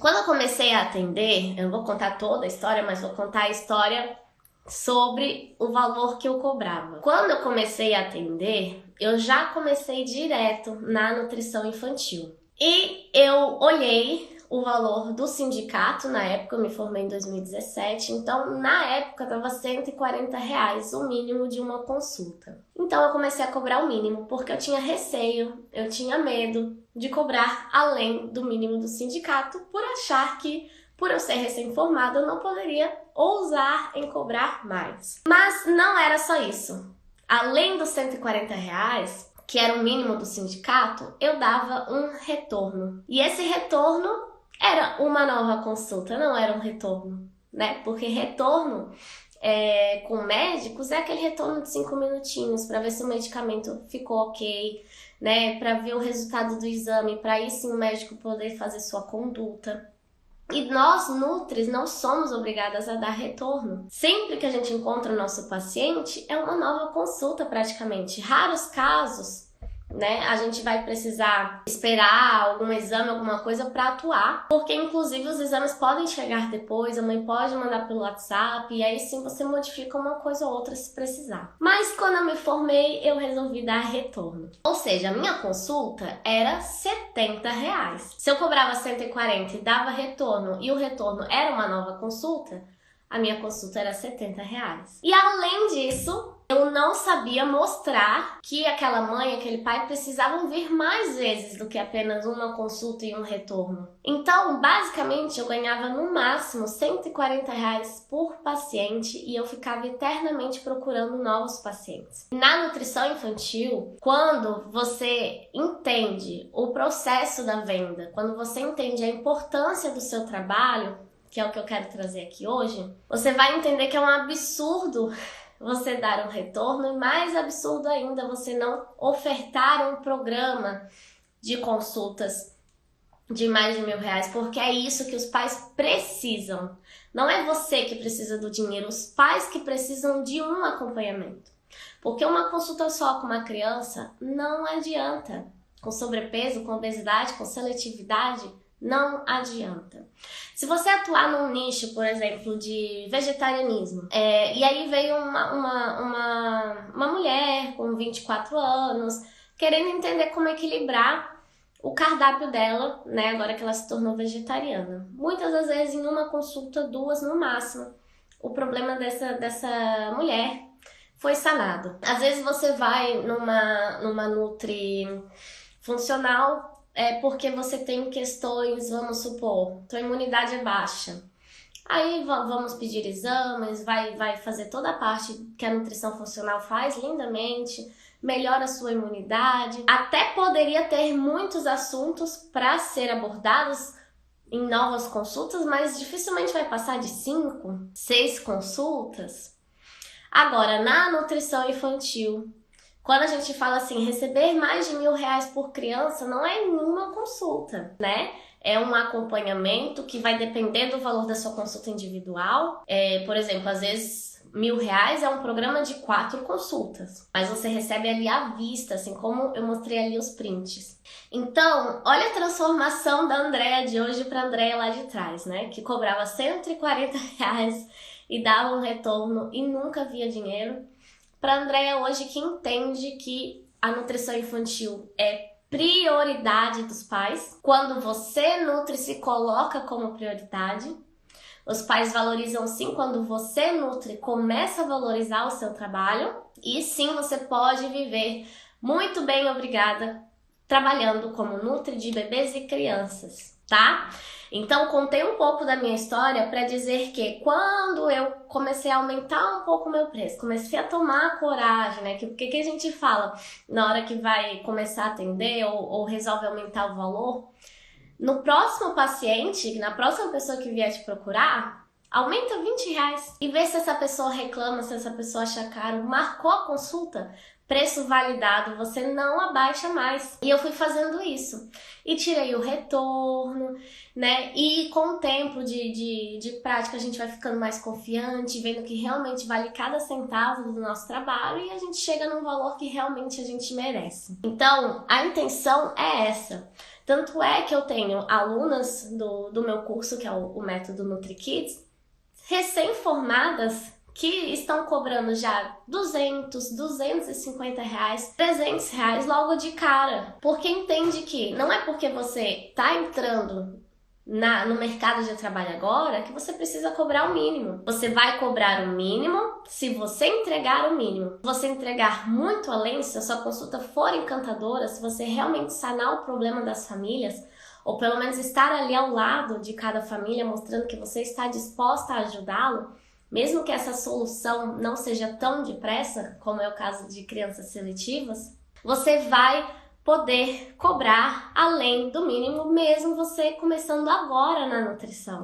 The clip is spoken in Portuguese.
Quando eu comecei a atender, eu não vou contar toda a história, mas vou contar a história sobre o valor que eu cobrava. Quando eu comecei a atender, eu já comecei direto na nutrição infantil. E eu olhei o valor do sindicato, na época eu me formei em 2017, então na época estava R$140 o mínimo de uma consulta. Então eu comecei a cobrar o mínimo, porque eu tinha receio, eu tinha medo de cobrar além do mínimo do sindicato, por achar que, por eu ser recém-formada, eu não poderia ousar em cobrar mais. Mas não era só isso. Além dos R$140, que era o mínimo do sindicato, eu dava um retorno. E esse retorno era uma nova consulta, não era um retorno, né? Porque retorno com médicos é aquele retorno de 5 minutinhos para ver se o medicamento ficou ok, né? Para ver o resultado do exame, para aí sim o médico poder fazer sua conduta. E nós, nutris, não somos obrigadas a dar retorno. Sempre que a gente encontra o nosso paciente, é uma nova consulta praticamente. Raros casos, né, a gente vai precisar esperar algum exame, alguma coisa para atuar, porque inclusive os exames podem chegar depois, a mãe pode mandar pelo WhatsApp, e aí sim você modifica uma coisa ou outra se precisar. Mas quando eu me formei, eu resolvi dar retorno. Ou seja, a minha consulta era R$70. Se eu cobrava 140 e dava retorno, e o retorno era uma nova consulta, a minha consulta era R$70. E além disso, eu não sabia mostrar que aquela mãe, aquele pai precisavam vir mais vezes do que apenas uma consulta e um retorno. Então, basicamente, eu ganhava no máximo R$140 por paciente e eu ficava eternamente procurando novos pacientes. Na nutrição infantil, quando você entende o processo da venda, quando você entende a importância do seu trabalho, que é o que eu quero trazer aqui hoje, você vai entender que é um absurdo você dar um retorno e mais absurdo ainda você não ofertar um programa de consultas de mais de R$1.000, porque é isso que os pais precisam. Não é você que precisa do dinheiro, os pais que precisam de um acompanhamento. Porque uma consulta só com uma criança não adianta. Com sobrepeso, com obesidade, com seletividade, não adianta. Se você atuar num nicho, por exemplo, de vegetarianismo, e aí veio uma mulher com 24 anos, querendo entender como equilibrar o cardápio dela, né, agora que ela se tornou vegetariana. Muitas das vezes em uma consulta, 2 no máximo, o problema dessa mulher foi sanado. Às vezes você vai numa nutri funcional, porque você tem questões, vamos supor, tua imunidade é baixa. Aí vamos pedir exames, vai fazer toda a parte que a nutrição funcional faz lindamente, melhora a sua imunidade. Até poderia ter muitos assuntos para ser abordados em novas consultas, mas dificilmente vai passar de 5, 6 consultas. Agora, na nutrição infantil, quando a gente fala assim, receber mais de R$1.000 por criança não é nenhuma consulta, né? É um acompanhamento que vai depender do valor da sua consulta individual. Por exemplo, às vezes R$1.000 é um programa de 4 consultas, mas você recebe ali à vista, assim como eu mostrei ali os prints. Então, olha a transformação da Andréa de hoje para a Andréa lá de trás, né? Que cobrava R$140 e dava um retorno e nunca via dinheiro. Para a Andréa hoje, que entende que a nutrição infantil é prioridade dos pais. Quando você, nutri, se coloca como prioridade, os pais valorizam sim quando você, nutri, começa a valorizar o seu trabalho. E sim, você pode viver muito bem, obrigada, trabalhando como nutri de bebês e crianças, tá? Então, contei um pouco da minha história para dizer que quando eu comecei a aumentar um pouco o meu preço, comecei a tomar coragem, né? Porque que a gente fala na hora que vai começar a atender ou resolve aumentar o valor? No próximo paciente, na próxima pessoa que vier te procurar, aumenta R$20 e vê se essa pessoa reclama, se essa pessoa acha caro. Marcou a consulta, preço validado, você não abaixa mais. E eu fui fazendo isso. E tirei o retorno, né? E com o tempo de prática a gente vai ficando mais confiante, vendo que realmente vale cada centavo do nosso trabalho e a gente chega num valor que realmente a gente merece. Então, a intenção é essa. Tanto é que eu tenho alunas do meu curso, que é o Método NutriKids, recém-formadas, que estão cobrando já 200, 250 reais, 300 reais logo de cara. Porque entende que não é porque você está entrando no mercado de trabalho agora que você precisa cobrar o mínimo. Você vai cobrar o mínimo se você entregar o mínimo. Se você entregar muito além, se a sua consulta for encantadora, se você realmente sanar o problema das famílias, ou pelo menos estar ali ao lado de cada família, mostrando que você está disposta a ajudá-lo, mesmo que essa solução não seja tão depressa, como é o caso de crianças seletivas, você vai poder cobrar além do mínimo, mesmo você começando agora na nutrição.